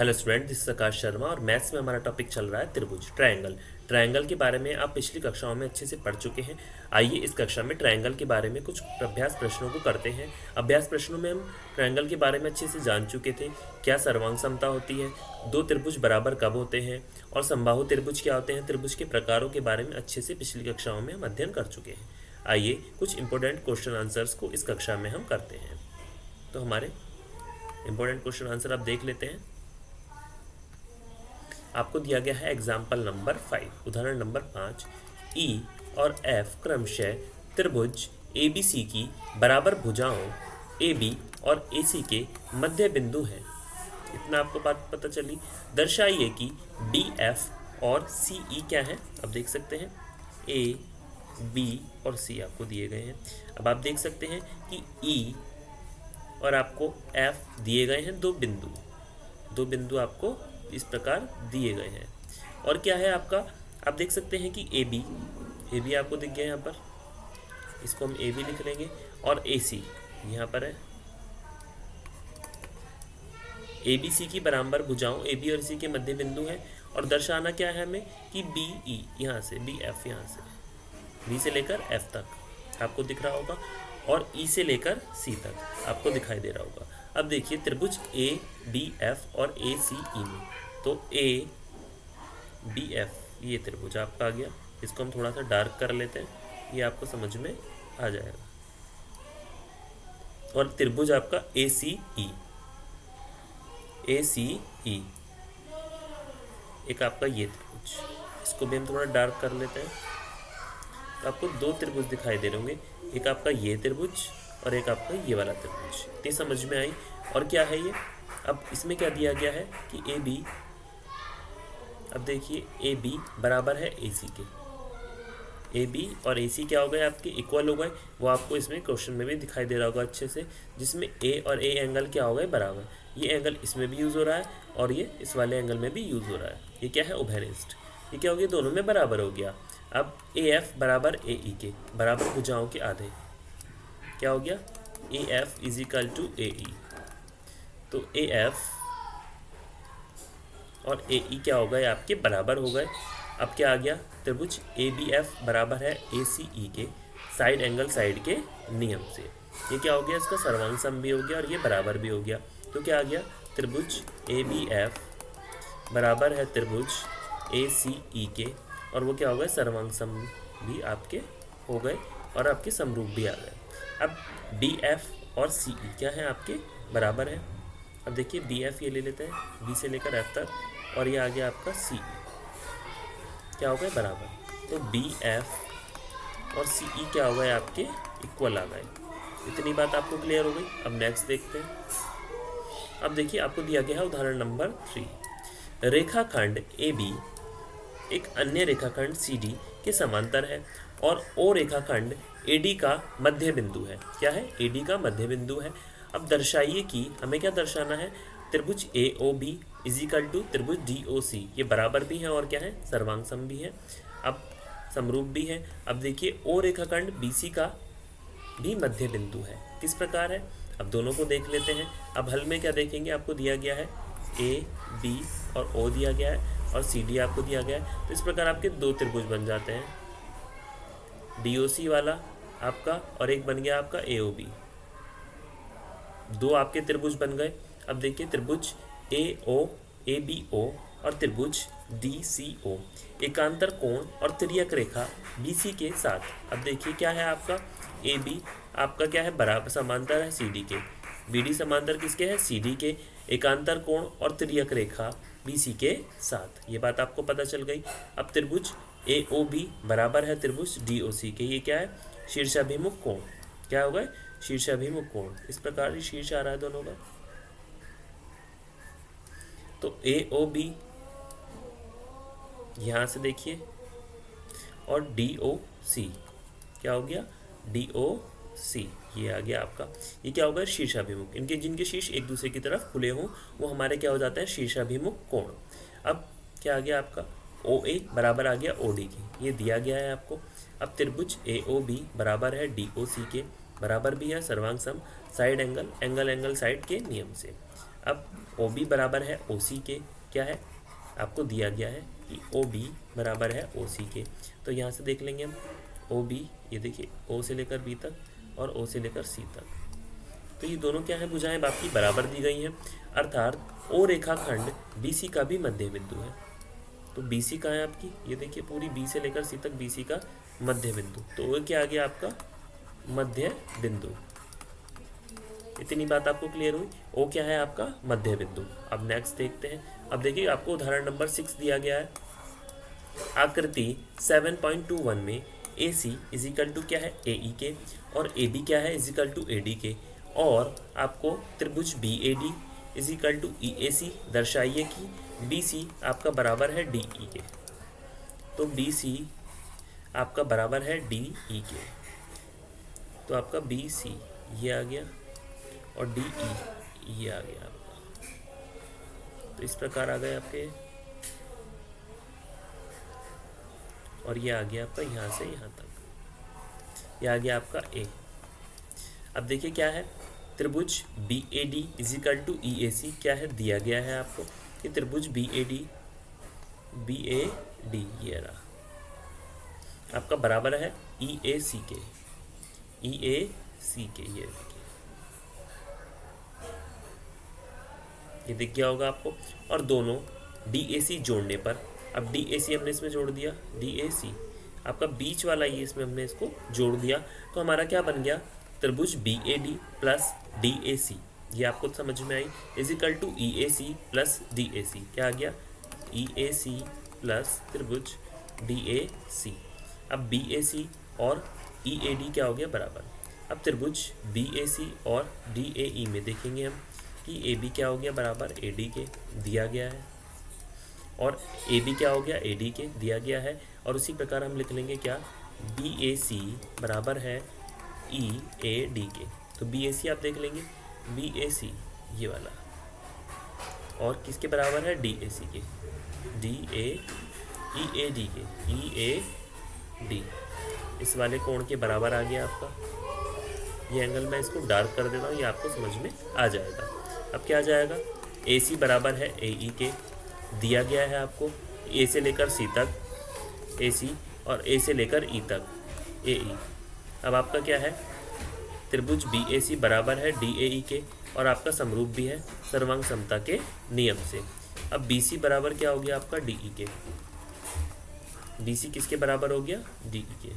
Hello student, this is आकाश शर्मा और maths में हमारा टॉपिक चल रहा है त्रिभुज ट्रायंगल। ट्रायंगल के बारे में आप पिछली कक्षाओं में अच्छे से पढ़ चुके हैं। आइए इस कक्षा में ट्रायंगल के बारे में कुछ अभ्यास प्रश्नों को करते हैं। अभ्यास प्रश्नों में हम ट्रायंगल के बारे में अच्छे से जान चुके थे। क्या सर्वांग समता होती है, दो त्रिभुज बराबर कब होते हैं और समबाहु त्रिभुज क्या होते हैं, त्रिभुज के प्रकारों के बारे में अच्छे से पिछली कक्षाओं में हम अध्ययन कर चुके हैं। आइए कुछ इंपॉर्टेंट क्वेश्चन आंसर्स को इस कक्षा में हम करते हैं। तो हमारे इंपॉर्टेंट क्वेश्चन आंसर आप देख लेते हैं। आपको दिया गया है एग्जाम्पल नंबर 5, उदाहरण नंबर 5। ई और एफ क्रमशः त्रिभुज ABC की बराबर भुजाओं AB और AC के मध्य बिंदु हैं। इतना आपको बात पता चली। दर्शाइए कि DF और CE क्या है। अब देख सकते हैं A, B और C आपको दिए गए हैं। अब आप देख सकते हैं कि E और आपको F दिए गए हैं दो बिंदु आपको इस प्रकार दिए गए हैं। और क्या है आपका, आप देख सकते हैं कि ए बी आपको दिख गया यहाँ पर, इसको हम ए बी लिख लेंगे। और ए सी यहाँ पर है। ए बी सी की बराबर भुजाओं ए बी और सी के मध्य बिंदु है। और दर्शाना क्या है हमें कि बी ई यहाँ से, बी एफ यहाँ से, बी से लेकर एफ तक आपको दिख रहा होगा और ई से लेकर सी तक आपको दिखाई दे रहा होगा। अब देखिए त्रिभुज ए बी एफ और ए सी ई में, तो ए बी एफ ये त्रिभुज आपका आ गया। इसको हम थोड़ा सा डार्क कर लेते हैं, ये आपको समझ में आ जाएगा। और त्रिभुज आपका ए सी ई एक आपका ये त्रिभुज, इसको भी हम थोड़ा डार्क कर लेते हैं। तो आपको दो त्रिभुज दिखाई दे रहे होंगे, एक आपका ये त्रिभुज और एक आपका ये वाला त्रिभुज। इतनी समझ में आई। और क्या है ये, अब इसमें क्या दिया गया है कि ए बी, अब देखिए ए बी बराबर है ए सी के। ए बी और ए सी क्या हो गए आपके, इक्वल हो गए। वो आपको इसमें क्वेश्चन में भी दिखाई दे रहा होगा अच्छे से, जिसमें ए और ए एंगल क्या हो गए, बराबर। ये एंगल इसमें भी यूज़ हो रहा है और ये इस वाले एंगल में भी यूज़ हो रहा है। ये क्या है, उभयनिष्ठ। ये क्या हो गया, दोनों में बराबर हो गया। अब ए एफ बराबर ए ई के, बराबर भुजाओं के आधे। क्या हो गया, A F is equal to A E. तो ए एफ और ए ई क्या हो गए आपके, बराबर हो गए। अब क्या आ गया, त्रिभुज ए बी एफ बराबर है ए सी ई के साइड एंगल साइड के नियम से। ये क्या हो गया, इसका सर्वांग सम भी हो गया और ये बराबर भी हो गया। तो क्या आ गया, त्रिभुज ए बी एफ बराबर है त्रिभुज ए सी ई के, और वो क्या हो गए, सर्वांग सम भी आपके हो गए और आपके समरूप भी आ गए। अब बी एफ और सी ई क्या है आपके, बराबर है। अब देखिए बी एफ ये ले लेते हैं, बी से लेकर एफ तक, और ये आ गया आपका सी ई, क्या हो गए, बराबर। तो बी एफ और सी ई क्या हो गए आपके, इक्वल आ गए। इतनी बात आपको क्लियर हो गई। अब नेक्स्ट देखते हैं। अब देखिए आपको दिया गया है उदाहरण नंबर 3। रेखाखंड ए बी एक अन्य रेखाखंड सी डी के समांतर है और ओ रेखाखंड ए डी का मध्य बिंदु है। क्या है, ए डी का मध्य बिंदु है। अब दर्शाइए कि हमें क्या दर्शाना है, त्रिभुज A O B is equal to त्रिभुज डी ओ सी, ये बराबर भी है और क्या है, सर्वांग सम भी है। अब समरूप भी है। अब देखिए ओ रेखाखंड बी सी का भी मध्य बिंदु है। किस प्रकार है, अब दोनों को देख लेते हैं। अब हल में क्या देखेंगे, आपको दिया गया है ए बी और ओ दिया गया है और सी डी आपको दिया गया है। तो इस प्रकार आपके दो त्रिभुज बन जाते हैं, डी ओ सी वाला आपका और एक बन गया आपका ए ओ बी। दो आपके त्रिभुज बन गए। अब देखिए त्रिभुज A O A B O और त्रिभुज डी सी ओ एकांतर कोण और तिर्यक रेखा बी सी के साथ। अब देखिए क्या है आपका, ए बी आपका क्या है, बराबर समांतर है सी डी के, बी डी समांतर किसके है, सी डी के, एकांतर कोण और तिर्यक रेखा बी सी के साथ। ये बात आपको पता चल गई। अब त्रिभुज ए ओ बी बराबर है त्रिभुज डी ओ सी के, ये क्या है, शीर्षाभिमुख कोण। क्या होगा, शीर्षाभिमुख कोण। इस प्रकार ही शीर्ष आ रहा है दोनों का। तो ए ओ बी यहाँ से देखिए और डी ओ सी क्या हो गया, डी ओ सी ये आ गया आपका। ये क्या होगा, शीर्षाभिमुख। इनके जिनके शीर्ष एक दूसरे की तरफ खुले हों वो हमारे क्या हो जाता है, शीर्षाभिमुख कोण। अब क्या आ गया आपका, ओ ए बराबर आ गया ओ डी के, ये दिया गया है आपको। अब त्रिभुज ए ओ बी बराबर है डी ओ सी के, बराबर भी है सर्वांग सम साइड एंगल साइड के नियम से। अब ओ बी बराबर है ओ सी के, क्या है आपको दिया गया है कि ओ बी बराबर है ओ सी के। तो यहाँ से देख लेंगे हम ओ बी, ये देखिए ओ से लेकर बी तक और ओ से लेकर सी तक, तो ये दोनों क्या है भुजाएं आपकी बराबर दी गई हैं, अर्थात ओ रेखाखंड बी सी का भी मध्य बिंदु है। तो बी सी कहाँ है आपकी, ये देखिए पूरी बी से लेकर सी तक बी सी का मध्य बिंदु, तो वो क्या आ गया आपका मध्य बिंदु। इतनी बात आपको क्लियर हुई, ओ क्या है आपका मध्य बिंदु। अब नेक्स्ट देखते हैं। अब देखिए आपको उदाहरण नंबर 6 दिया गया है। आकृति 7.21 में ए सी इजिकल टू क्या है ए ई के और ए बी क्या है इजिकल टू ए डी के, और आपको त्रिभुज B A D is equal to E A C दर्शाइए कि बी सी आपका बराबर है डी ई के। तो बी सी आपका बराबर है डी ई के, तो आपका बी सी ये आ गया और डी ई ये आ गया आपका। तो इस प्रकार आ गए आपके, और ये आ गया आपका यहाँ से यहाँ तक, ये आ गया आपका ए। अब देखिए क्या है, त्रिभुज B A D is equal to E A C क्या है दिया गया है आपको कि त्रिभुज बी ए डी ये रहा आपका बराबर है ई ए सी के, ई ए सी के, ये दिख गया होगा आपको। और दोनों डी ए सी जोड़ने पर, अब डी ए सी हमने इसमें जोड़ दिया, डी ए सी आपका बीच वाला ये इसमें हमने इसको जोड़ दिया, तो हमारा क्या बन गया त्रिभुज B A D plus D A C, ये आपको समझ में आई, is equal to E A C plus D A C, क्या आ गया ई ए सी प्लस त्रिभुज डी ए सी। अब बी ए सी और ई ए डी क्या हो गया बराबर। अब त्रिभुज बी ए सी और डी ए ई में देखेंगे हम कि ए बी क्या हो गया बराबर ए डी के दिया गया है, और ए बी क्या हो गया ए डी के दिया गया है, और उसी प्रकार हम लिख लेंगे क्या बी ए सी बराबर है ई ए डी के। तो बी ए सी आप देख लेंगे बी ए सी ये वाला, और किसके बराबर है डी ए सी के, D A E A D के, ई ए डी इस वाले कोण के बराबर आ गया आपका। ये एंगल मैं इसको डार्क कर देता हूँ, ये आपको समझ में आ जाएगा। अब क्या आ जाएगा ए सी बराबर है ए ई के दिया गया है आपको, ए से लेकर सी तक ए सी और ए से लेकर ई तक ए ई। अब आपका क्या है त्रिभुज बी ए सी बराबर है डी ए ई के, और आपका समरूप भी है सर्वांग समता के नियम से। अब बी सी बराबर क्या हो गया आपका डी ई के, बी सी किसके बराबर हो गया डी ई के।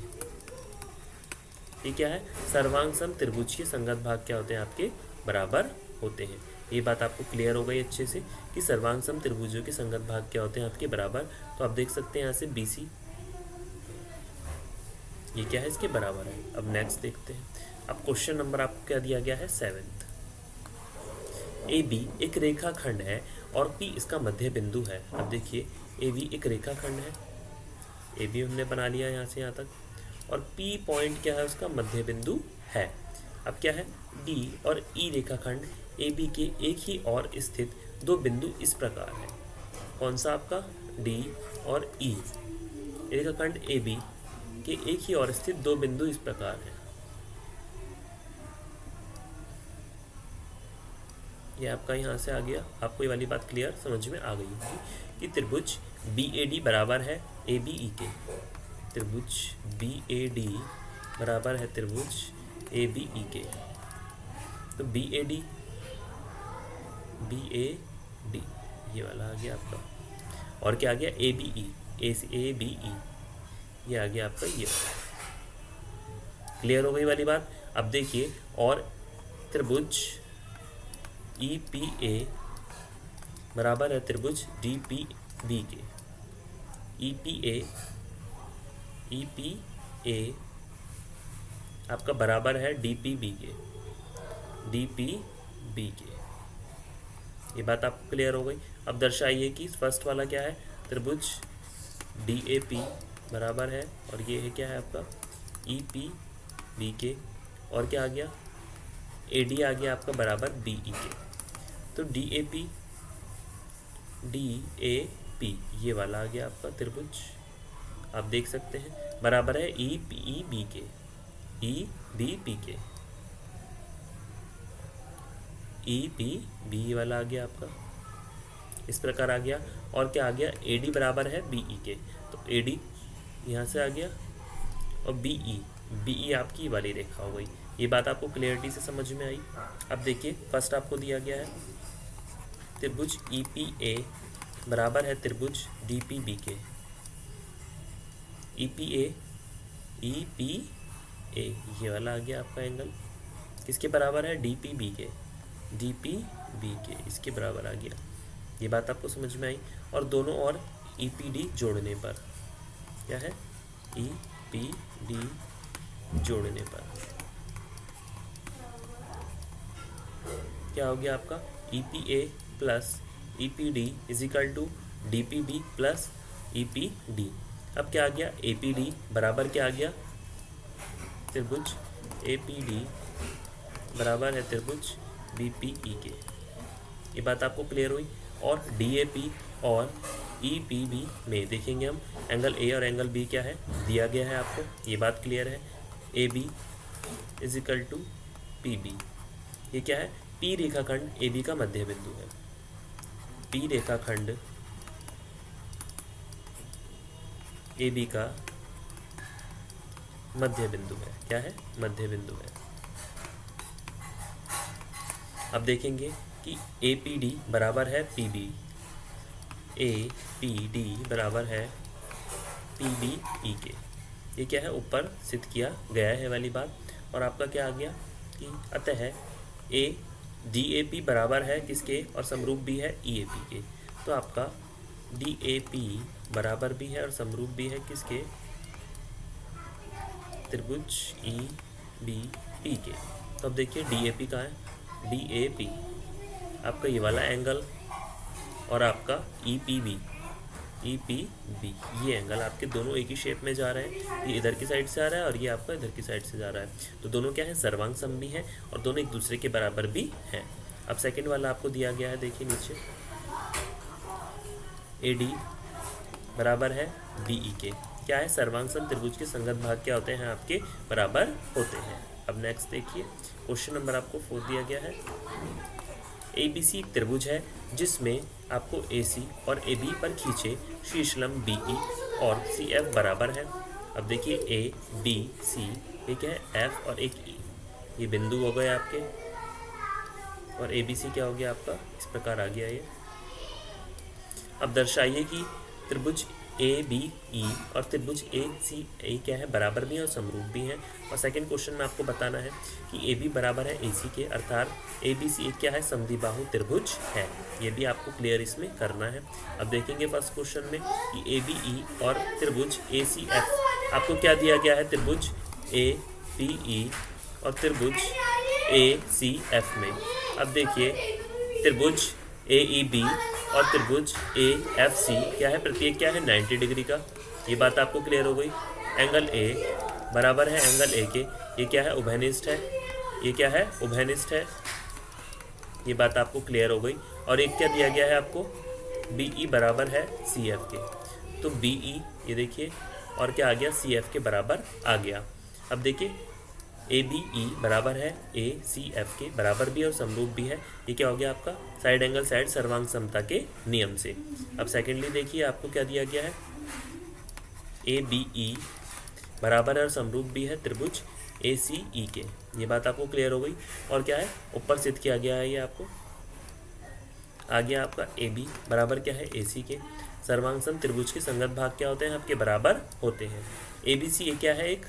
ये क्या है सर्वांग सम त्रिभुज के संगत भाग क्या होते हैं आपके बराबर होते हैं। ये बात आपको क्लियर हो गई अच्छे से कि सर्वांग सम त्रिभुजों के संगत भाग क्या होते हैं आपके बराबर। तो आप देख सकते हैं यहाँ से बी सी ये क्या है इसके बराबर है। अब नेक्स्ट देखते हैं। अब क्वेश्चन नंबर आपको क्या दिया गया है 7th। ए बी एक रेखाखंड है और पी इसका मध्य बिंदु है। अब देखिए ए बी एक रेखाखंड है, ए बी हमने बना लिया यहाँ से यहाँ तक, और पी पॉइंट क्या है उसका मध्य बिंदु है। अब क्या है डी और ई रेखाखंड ए बी के एक ही और स्थित दो बिंदु इस प्रकार है। कौन सा आपका डी और ई रेखाखंड ए बी के एक ही और स्थित दो बिंदु इस प्रकार है। ये आपका यहाँ से आ गया, आपको ये वाली बात क्लियर समझ में आ गई होगी कि त्रिभुज बी ए डी बराबर है ए बी ई के। त्रिभुज बी ए डी बराबर है त्रिभुज ए बी ई के। तो बी ए डी ये वाला आ गया आपका, और क्या आ गया A B E, A B E ये आ गया आपका ये। क्लियर हो गई वाली बात। अब देखिए और त्रिभुज ई पी ए बराबर है त्रिभुज डी पी बी के। ई पी ए आपका बराबर है डी पी बी के, डी पी बी के। ये बात आपको क्लियर हो गई। अब दर्शाइए कि फर्स्ट वाला क्या है त्रिभुज डी ए पी बराबर है, और ये है क्या है आपका ई पी बी के, और क्या आ गया ए डी आ गया आपका बराबर बी ई के। तो डी ए पी ये वाला आ गया आपका त्रिभुज, आप देख सकते हैं बराबर है ई बी के, ई बी पी के। ई पी बी वाला आ गया आपका, इस प्रकार आ गया। और क्या आ गया, ए डी बराबर है बी ई के, तो ए डी यहाँ से आ गया और बी ई आपकी वाली रेखा हो गई। ये बात आपको क्लियरिटी से समझ में आई। अब देखिए फर्स्ट आपको दिया गया है त्रिभुज ई पी ए बराबर है त्रिभुज डी पी बी के। ई पी ए ये वाला आ गया आपका एंगल, किसके बराबर है, डी पी बी के, इसके बराबर आ गया। ये बात आपको समझ में आई। और दोनों और ई पी डी जोड़ने पर क्या है, ई पी डी जोड़ने पर क्या हो गया आपका, E P A plus E P D is equal to D P B plus E P D. अब क्या आ गया, ए पी डी बराबर क्या आ गया, त्रिभुज ए पी डी बराबर है त्रिभुज बी पी ई के। ये बात आपको क्लियर हुई। और डी ए पी और ई पी बी में देखेंगे हम एंगल ए और एंगल बी क्या है, दिया गया है आपको, ये बात क्लियर है। A B is equal to P B, ये क्या है, पी रेखाखंड ए बी का मध्य बिंदु है। पी रेखाखंड ए बी का मध्य बिंदु है, क्या है, मध्य बिंदु है। अब देखेंगे कि ए पी डी बराबर है P B, A P D बराबर है पी बी ई के। ये क्या है, ऊपर सिद्ध किया गया है वाली बात। और आपका क्या आ गया कि अतः ए डी ए पी बराबर है किसके और समरूप भी है ई ए पी के। तो आपका डी ए पी बराबर भी है और समरूप भी है किसके, त्रिभुज ई बी पी के। तो अब देखिए डी ए पी कहाँ है, डी ए पी आपका ये वाला एंगल और आपका ई पी बी ये एंगल आपके दोनों एक ही शेप में जा रहे हैं। ये इधर की साइड से आ रहा है और ये आपका इधर की साइड से जा रहा है। तो दोनों क्या है, सर्वांग समभी है और दोनों एक दूसरे के बराबर भी हैं। अब सेकंड वाला आपको दिया गया है, देखिए नीचे ए डी बराबर है बी ई के। क्या है, सर्वांग सम त्रिभुज के संगत भाग क्या होते हैं, आपके बराबर होते हैं। अब नेक्स्ट देखिए क्वेश्चन नंबर आपको 4 दिया गया है। ए बी सी त्रिभुज है जिसमें आपको ए सी और ए बी पर खींचे शीर्ष लंब बी ई और सी एफ बराबर है। अब देखिए ए बी सी एक है, एफ और एक ई, ये बिंदु हो गए आपके। और ए बी सी क्या हो गया आपका, इस प्रकार आ गया ये। अब दर्शाइए कि त्रिभुज ए बी ई और त्रिभुज ए सी ए क्या है, बराबर भी है और समरूप भी है। और सेकंड क्वेश्चन में आपको बताना है कि ए बी बराबर है ए सी के, अर्थात ए बी सी एक क्या है, समद्विबाहु त्रिभुज है। ये भी आपको क्लियर इसमें करना है। अब देखेंगे फर्स्ट क्वेश्चन में कि ए बी ई और त्रिभुज ए सी एफ आपको क्या दिया गया है, त्रिभुज ए पी ई और त्रिभुज ए सी एफ में। अब देखिए त्रिभुज ए ई बी और त्रिभुज ए एफ सी क्या है, प्रत्येक क्या है, 90 डिग्री का। ये बात आपको क्लियर हो गई। एंगल ए बराबर है एंगल ए के, ये क्या है, उभयनिष्ठ है। ये क्या है, उभयनिष्ठ है। ये बात आपको क्लियर हो गई। और एक क्या दिया गया है आपको, बी ई बराबर है सी एफ के। तो बी ई ये देखिए और क्या आ गया, सी एफ के बराबर आ गया। अब देखिए ए बी ई बराबर है ए सी एफ के, बराबर भी और समरूप भी है। ये क्या हो गया आपका, साइड एंगल साइड सर्वांग समता के नियम से। अब सेकेंडली देखिए आपको क्या दिया गया है, ए बी ई बराबर है और समरूप भी है त्रिभुज ए सी ई के। ये बात आपको क्लियर हो गई। और क्या है, ऊपर सिद्ध किया गया है ये आपको। आ गया आपका ए बी बराबर क्या है, ए सी के। सर्वांग सम त्रिभुज के संगत भाग क्या होते हैं, आपके बराबर होते हैं। ए बी सी ये क्या है, एक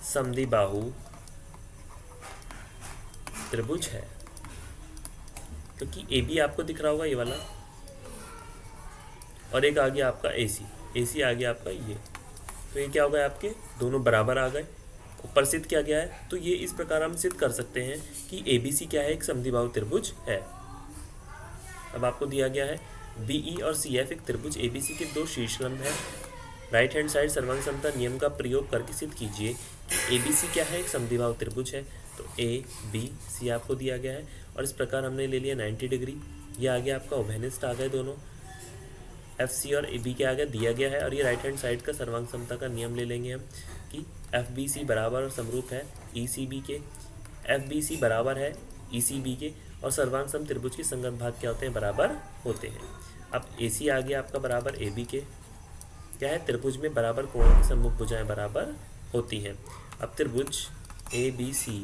समद्विबाहु त्रिभुज है, क्योंकि ए बी आपको दिख रहा होगा ये वाला, और एक आ गया आपका ए सी आ गया आपका ये। तो ये क्या हो गया, आपके दोनों बराबर आ गए, ऊपर सिद्ध किया गया है। तो ये इस प्रकार हम सिद्ध कर सकते हैं कि ए बी सी क्या है, एक समद्विबाहु त्रिभुज है। अब आपको दिया गया है बी ई और सी एफ एक त्रिभुज ए बी सी के दो शीर्षलंब है। राइट हैंड साइड सर्वांग समता नियम का प्रयोग करके सिद्ध कीजिए कि ए बी सी क्या है, एक समद्विबाहु त्रिभुज है। तो ए बी सी आपको दिया गया है और इस प्रकार हमने ले लिया 90 डिग्री। ये आ गया आपका उभयनिष्ठ आ गए दोनों, एफ सी और ए बी क्या आ गया, दिया गया है। और ये राइट हैंड साइड का सर्वांग समता का नियम ले लेंगे हम कि एफ बी सी बराबर और समरूप है ई सी बी के। एफ बी सी बराबर है ई सी बी के, और सर्वांग सम त्रिभुज के संगत भाग क्या होते हैं, बराबर होते हैं। अब ए सी आ गया आपका बराबर ए बी के, क्या है, त्रिभुज में बराबर कोणों की सम्मुख भुजाएं बराबर होती हैं। अब त्रिभुज ए बी सी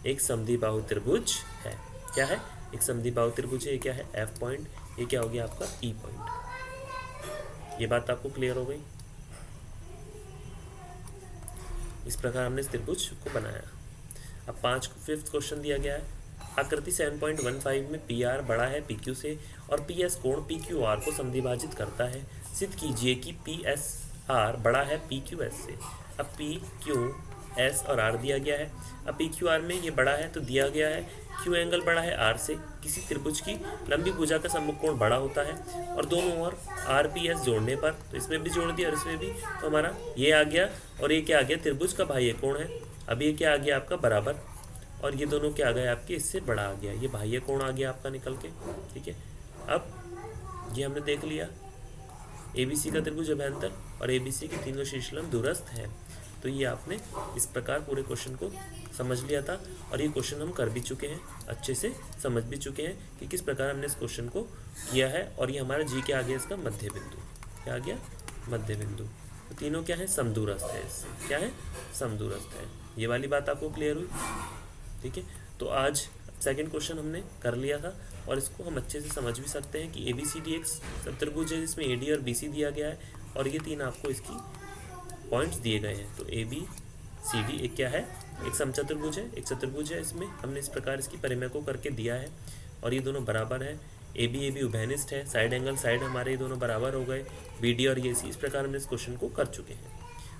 एक समद्विबाहु त्रिभुज है, क्या है, एक समद्विबाहु त्रिभुज है। ये क्या है, एफ पॉइंट, ये क्या हो गया आपका ई पॉइंट। ये बात आपको क्लियर हो गई। इस प्रकार हमने इस त्रिभुज को बनाया। अब फिफ्थ क्वेश्चन दिया गया है, आकृति 7.15 में पी आर बड़ा है पी क्यू से और पी एस कोण पी क्यू आर को समद्विभाजित करता है। सिद्ध कीजिए कि पी एस आर बड़ा है पी क्यू एस से। अब पी क्यू एस और आर दिया गया है। अब पी क्यू आर में ये बड़ा है तो दिया गया है क्यू एंगल बड़ा है आर से। किसी त्रिभुज की लंबी भुजा का सम्मुख कोण बड़ा होता है और दोनों ओर आर पी एस जोड़ने पर, तो इसमें भी जोड़ दिया और इसमें भी, तो हमारा ये आ गया और ये क्या आ गया, त्रिभुज का बाह्य कोण है। अब ये क्या आ गया आपका बराबर, और ये दोनों क्या आ गए आपके, इससे बड़ा आ गया, ये बाह्य कोण आ गया आपका निकल के। ठीक है, अब ये हमने देख लिया ABC का त्रिभुज अभ्यंतर और ABC के तीनों शीर्षलंब दूरस्थ है। तो ये आपने इस प्रकार पूरे क्वेश्चन को समझ लिया था और ये क्वेश्चन हम कर भी चुके हैं, अच्छे से समझ भी चुके हैं कि किस प्रकार हमने इस क्वेश्चन को किया है। और ये हमारा जी के आ गया इसका मध्य बिंदु, क्या आ गया, मध्य बिंदु। तो तीनों क्या है, समदूरस्थ है, इससे क्या है, समदूरस्थ है। ये वाली बात आपको क्लियर हुई। ठीक है, तो आज सेकंड क्वेश्चन हमने कर लिया था और इसको हम अच्छे से समझ भी सकते हैं कि ABCD एक सप्तभुज है जिसमें AD और BC दिया गया है और ये तीन आपको इसकी पॉइंट्स दिए गए हैं। तो ABCD एक क्या है, एक समचतुर्भुज है, एक चतुर्भुज है। इसमें हमने इस प्रकार इसकी परिमेय को करके दिया है और ये दोनों बराबर है। AB उभयनिष्ठ है, साइड एंगल साइड हमारे ये दोनों बराबर हो गए, BD और AC। इस प्रकार हमने इस क्वेश्चन को कर चुके हैं।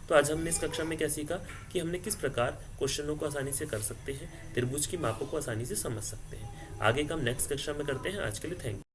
तो आज हमने इस कक्षा में क्या सीखा कि हमने किस प्रकार क्वेश्चनों को आसानी से कर सकते हैं, त्रिभुज की मापों को आसानी से समझ सकते हैं। आगे का हम नेक्स्ट कक्षा में करते हैं। आज के लिए थैंक यू।